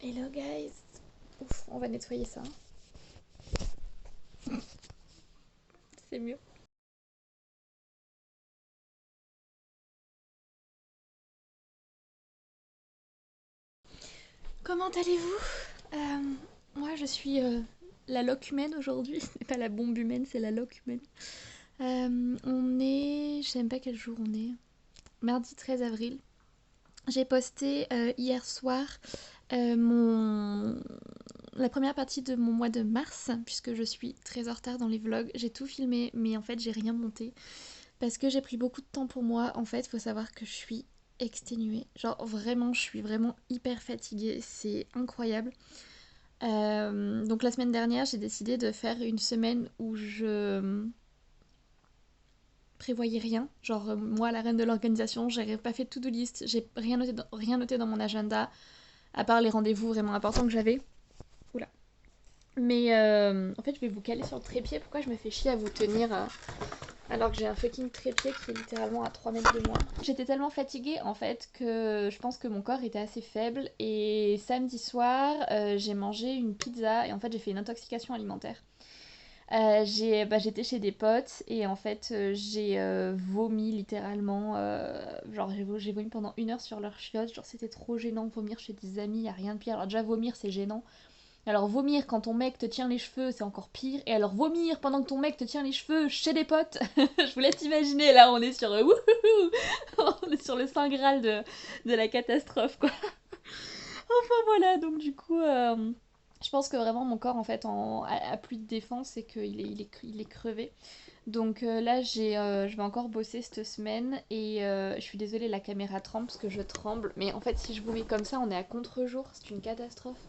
Hello guys. Ouf, on va nettoyer ça. C'est mieux. Comment allez-vous? Moi je suis la loque humaine aujourd'hui. Ce n'est pas la bombe humaine, c'est la loque humaine. On est... Je sais même pas quel jour on est. Mardi 13 avril. J'ai posté hier soir mon... la première partie de mon mois de mars, puisque je suis très en retard dans les vlogs. J'ai tout filmé, mais en fait j'ai rien monté. Parce que j'ai pris beaucoup de temps pour moi. En fait, faut savoir que je suis exténuée. Genre vraiment, je suis vraiment hyper fatiguée. C'est incroyable. Donc la semaine dernière, j'ai décidé de faire une semaine où je prévoyais rien. Genre moi, la reine de l'organisation, j'ai pas fait de to-do list. J'ai rien noté dans mon agenda, à part les rendez-vous vraiment importants que j'avais. Oula. Mais en fait, je vais vous caler sur le trépied. Pourquoi je me fais chier à vous tenir alors que j'ai un fucking trépied qui est littéralement à 3 mètres de moi. J'étais tellement fatiguée en fait que je pense que mon corps était assez faible et samedi soir j'ai mangé une pizza et en fait j'ai fait une intoxication alimentaire. J'étais chez des potes et en fait j'ai vomi littéralement, genre j'ai vomi pendant 1 heure sur leur chiottes, genre c'était trop gênant de vomir chez des amis, y a rien de pire. Alors déjà vomir c'est gênant, alors vomir quand ton mec te tient les cheveux, c'est encore pire. Et alors vomir pendant que ton mec te tient les cheveux chez des potes, je vous laisse imaginer, là on est sur on est sur le saint graal de la catastrophe quoi. Enfin voilà, donc du coup je pense que vraiment mon corps en fait a plus de défense et qu'il il est crevé. Donc là je vais encore bosser cette semaine et je suis désolée la caméra tremble parce que je tremble. Mais en fait si je vous mets comme ça on est à contre-jour, c'est une catastrophe.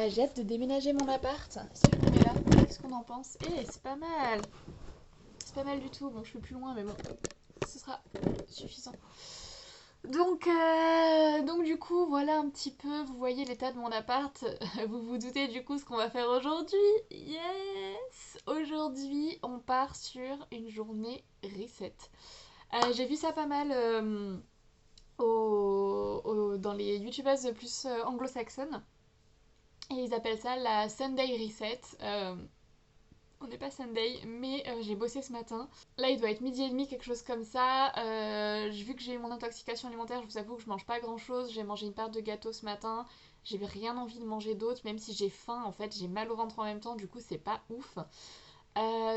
J'ai hâte de déménager mon appart. Si je me mets là, qu'est-ce qu'on en pense? Eh, c'est pas mal. C'est pas mal du tout. Bon, je suis plus loin, mais bon, ce sera suffisant. Donc du coup, voilà un petit peu, vous voyez l'état de mon appart. Vous vous doutez du coup ce qu'on va faire aujourd'hui? Yes! Aujourd'hui, on part sur une journée reset. J'ai vu ça pas mal dans les youtubeuses plus anglo-saxonnes. Et ils appellent ça la Sunday Reset. On n'est pas Sunday, mais j'ai bossé ce matin. Là, il doit être midi et demi, quelque chose comme ça. Vu que j'ai eu mon intoxication alimentaire, je vous avoue que je mange pas grand chose. J'ai mangé une part de gâteau ce matin. J'ai rien envie de manger d'autre, même si j'ai faim. En fait, j'ai mal au ventre en même temps, du coup, c'est pas ouf.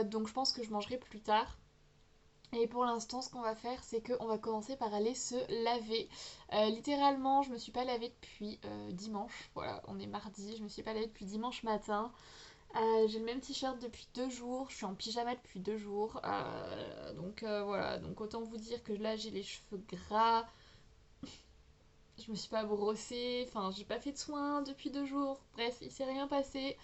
Donc, je pense que je mangerai plus tard. Et pour l'instant, ce qu'on va faire, c'est qu'on va commencer par aller se laver. Littéralement, je me suis pas lavée depuis dimanche. Voilà, on est mardi, je me suis pas lavée depuis dimanche matin. J'ai le même t-shirt depuis 2 jours, je suis en pyjama depuis 2 jours. Donc voilà, donc autant vous dire que là j'ai les cheveux gras, je me suis pas brossée, enfin j'ai pas fait de soins depuis 2 jours. Bref, il s'est rien passé.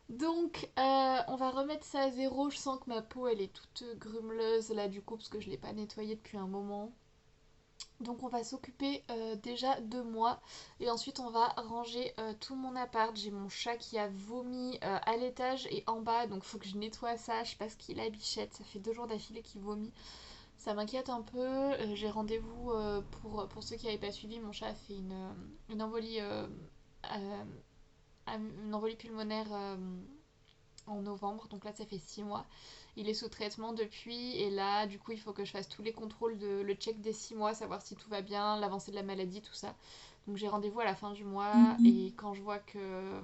Donc on va remettre ça à zéro. Je sens que ma peau elle est toute grumeleuse là du coup parce que je l'ai pas nettoyée depuis un moment. Donc on va s'occuper déjà de moi et ensuite on va ranger tout mon appart. J'ai mon chat qui a vomi à l'étage et en bas donc faut que je nettoie ça. Je sais pas ce qu'il a bichette, ça fait 2 jours d'affilée qu'il vomit. Ça m'inquiète un peu. J'ai rendez-vous pour ceux qui n'avaient pas suivi. Mon chat a fait une embolie, euh, une embolie pulmonaire en novembre, donc là ça fait 6 mois. Il est sous traitement depuis et là du coup il faut que je fasse tous les contrôles, le check des 6 mois, savoir si tout va bien, l'avancée de la maladie, tout ça. Donc j'ai rendez-vous à la fin du mois et quand je vois que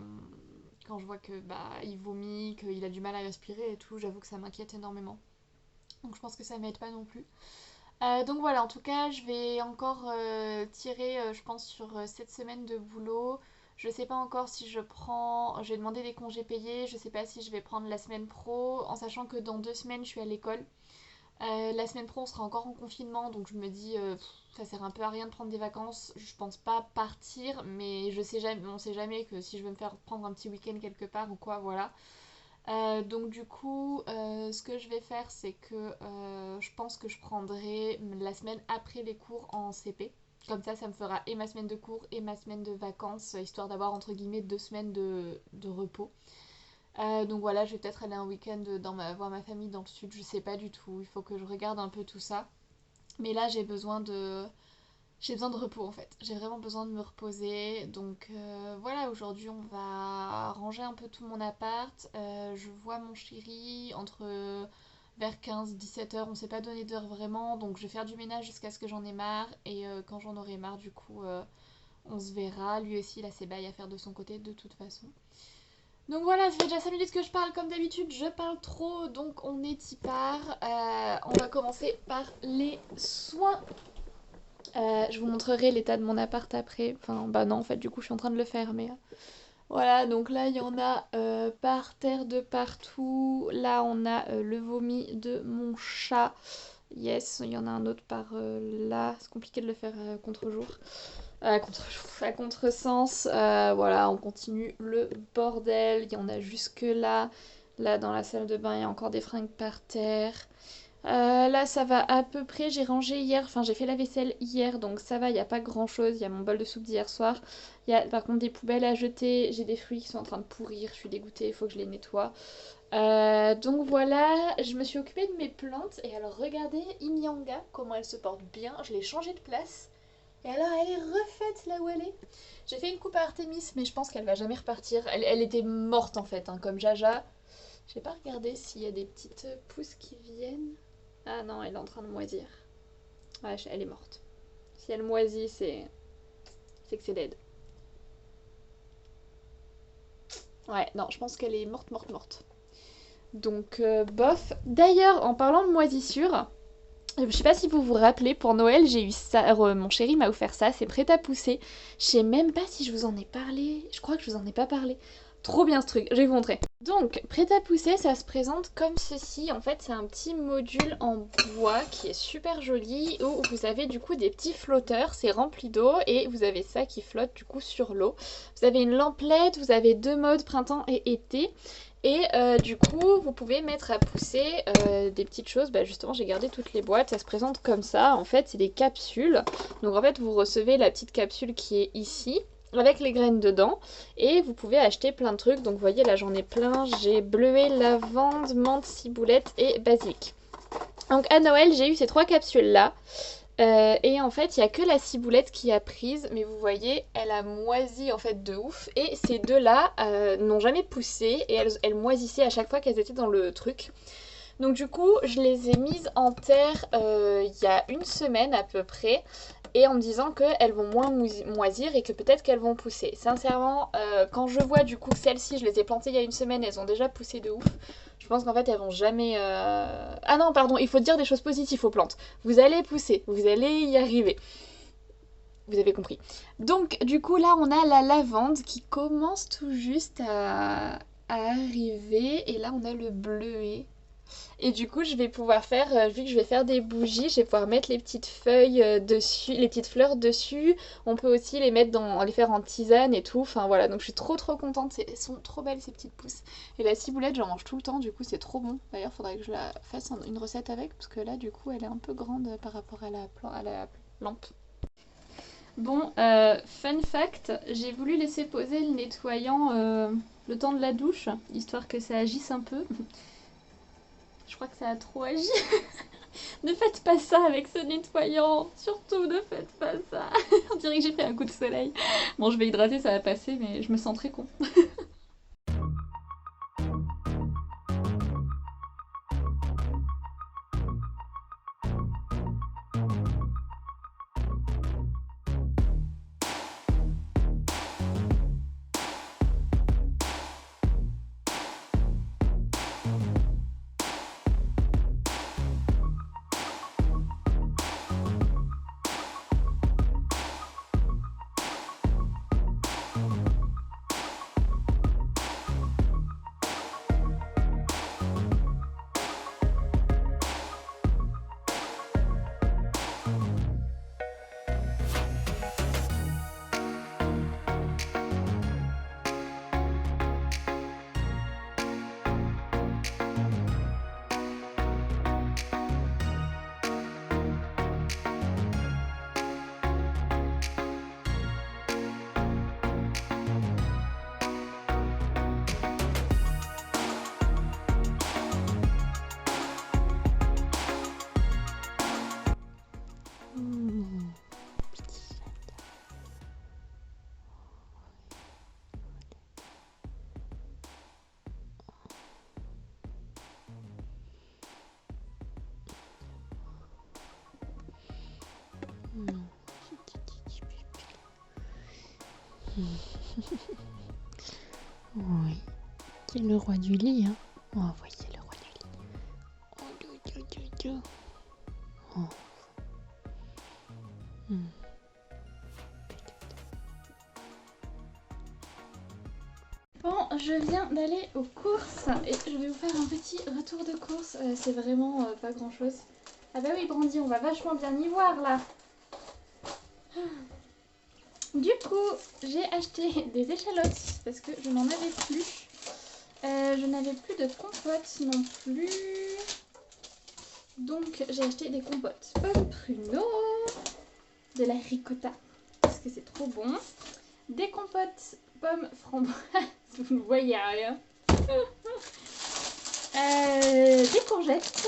bah il vomit, qu'il a du mal à respirer et tout, j'avoue que ça m'inquiète énormément. Donc je pense que ça m'aide pas non plus. Donc voilà, en tout cas, je vais encore tirer, je pense, sur cette semaine de boulot. Je sais pas encore si je prends. Je vais demander des congés payés. Je sais pas si je vais prendre la semaine pro, en sachant que dans 2 semaines, je suis à l'école. La semaine pro, on sera encore en confinement, donc je me dis, ça sert un peu à rien de prendre des vacances. Je pense pas partir, mais je sais jamais, on sait jamais que si je veux me faire prendre un petit week-end quelque part ou quoi, voilà. Donc du coup, ce que je vais faire, c'est que je pense que je prendrai la semaine après les cours en CP. Comme ça me fera et ma semaine de cours et ma semaine de vacances, histoire d'avoir entre guillemets 2 semaines de repos. Donc voilà, je vais peut-être aller un week-end voir ma famille dans le sud, je sais pas du tout. Il faut que je regarde un peu tout ça. Mais là, j'ai besoin J'ai besoin de repos en fait, j'ai vraiment besoin de me reposer. Donc voilà, aujourd'hui on va ranger un peu tout mon appart. Je vois mon chéri entre vers 15-17 heures, on s'est pas donné d'heure vraiment. Donc je vais faire du ménage jusqu'à ce que j'en ai marre. Et quand j'en aurai marre, du coup, on se verra. Lui aussi, il a ses bails à faire de son côté de toute façon. Donc voilà, ça fait déjà 5 minutes que je parle, comme d'habitude, je parle trop, donc on est y part. On va commencer par les soins. Je vous montrerai l'état de mon appart après. Enfin, bah non, en fait, du coup, je suis en train de le faire, mais voilà, donc là, il y en a par terre de partout. Là, on a le vomi de mon chat. Yes, il y en a un autre par là. C'est compliqué de le faire contre-jour. À contre-sens. Voilà, on continue le bordel. Il y en a jusque là. Là, dans la salle de bain, il y a encore des fringues par terre. Là, ça va à peu près. J'ai rangé hier, enfin, j'ai fait la vaisselle hier, donc ça va, il n'y a pas grand chose. Il y a mon bol de soupe d'hier soir. Il y a par contre des poubelles à jeter. J'ai des fruits qui sont en train de pourrir. Je suis dégoûtée, il faut que je les nettoie. Donc voilà, je me suis occupée de mes plantes. Et alors, regardez Imianga, comment elle se porte bien. Je l'ai changée de place. Et alors, elle est refaite là où elle est. J'ai fait une coupe à Artemis, mais je pense qu'elle va jamais repartir. Elle était morte en fait, hein, comme Jaja. J'ai pas regardé s'il y a des petites pousses qui viennent. Ah non, elle est en train de moisir. Ouais, elle est morte. Si elle moisit, c'est que c'est dead. Ouais, non, je pense qu'elle est morte, morte, morte. Donc, bof. D'ailleurs, en parlant de moisissure, je sais pas si vous vous rappelez, pour Noël, j'ai eu ça. Mon chéri m'a offert ça, c'est prêt à pousser. Je sais même pas si je vous en ai parlé. Je crois que je vous en ai pas parlé. Trop bien ce truc, je vais vous montrer. Donc, prêt à pousser, ça se présente comme ceci. En fait, c'est un petit module en bois qui est super joli où vous avez du coup des petits flotteurs. C'est rempli d'eau et vous avez ça qui flotte du coup sur l'eau. Vous avez une lamplette, vous avez 2 modes, printemps et été. Et du coup, vous pouvez mettre à pousser des petites choses. Bah, justement, j'ai gardé toutes les boîtes. Ça se présente comme ça. En fait, c'est des capsules. Donc en fait, vous recevez la petite capsule qui est ici, avec les graines dedans. Et vous pouvez acheter plein de trucs. Donc vous voyez, là, j'en ai plein. J'ai bleuet, lavande, menthe, ciboulette et basilic. Donc à Noël, j'ai eu ces 3 capsules-là. Et en fait, il n'y a que la ciboulette qui a prise, mais vous voyez, elle a moisi en fait de ouf. Et ces deux-là n'ont jamais poussé et elles moisissaient à chaque fois qu'elles étaient dans le truc. Donc du coup, je les ai mises en terre il y a une semaine à peu près. Et en me disant qu'elles vont moins moisir et que peut-être qu'elles vont pousser. Sincèrement, quand je vois du coup que celles-ci, je les ai plantées il y a une semaine, elles ont déjà poussé de ouf. Je pense qu'en fait, elles vont jamais... Ah non, pardon, il faut dire des choses positives aux plantes. Vous allez pousser, vous allez y arriver. Vous avez compris. Donc, du coup, là, on a la lavande qui commence tout juste à arriver. Et là, on a le bleuet. Et du coup, je vais pouvoir faire, vu que je vais faire des bougies, je vais pouvoir mettre les petites feuilles dessus, les petites fleurs dessus. On peut aussi les mettre les faire en tisane et tout. Enfin voilà, donc je suis trop contente. Elles sont trop belles ces petites pousses. Et la ciboulette, j'en mange tout le temps, du coup c'est trop bon. D'ailleurs, faudrait que je la fasse une recette avec, parce que là, du coup, elle est un peu grande par rapport à la lampe. Bon, fun fact, j'ai voulu laisser poser le nettoyant le temps de la douche, histoire que ça agisse un peu. Je crois que ça a trop agi. Ne faites pas ça avec ce nettoyant. Surtout, ne faites pas ça. On dirait que j'ai pris un coup de soleil. Bon, je vais hydrater, ça va passer, mais je me sens très con. Oui, c'est le roi du lit, hein. Oh, voyez le roi du lit. Oh, do. Oh. Bon, je viens d'aller aux courses et je vais vous faire un petit retour de course. C'est vraiment pas grand chose. Ah bah oui, Brandy, on va vachement bien y voir là. Du coup, j'ai acheté des échalotes parce que je n'en avais plus. Je n'avais plus de compote non plus. Donc j'ai acheté des compotes pommes pruneaux, de la ricotta parce que c'est trop bon. Des compotes pommes framboises, vous ne voyez rien. Des courgettes,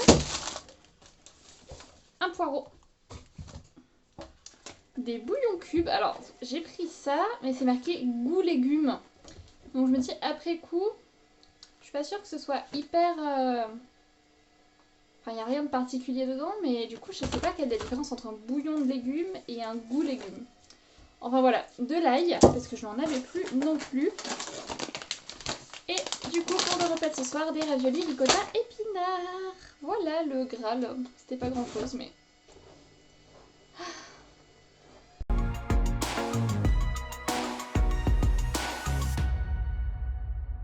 un poireau, des bouillons cubes. Alors j'ai pris ça, mais c'est marqué goût légumes. Donc je me dis après coup, je suis pas sûre que ce soit hyper... Enfin, il n'y a rien de particulier dedans, mais du coup je sais pas quelle est la différence entre un bouillon de légumes et un goût légumes. Enfin voilà, de l'ail, parce que je n'en avais plus non plus. Et du coup, pour le repas de ce soir, des raviolis ricotta épinards. Voilà le Graal. C'était pas grand chose, mais...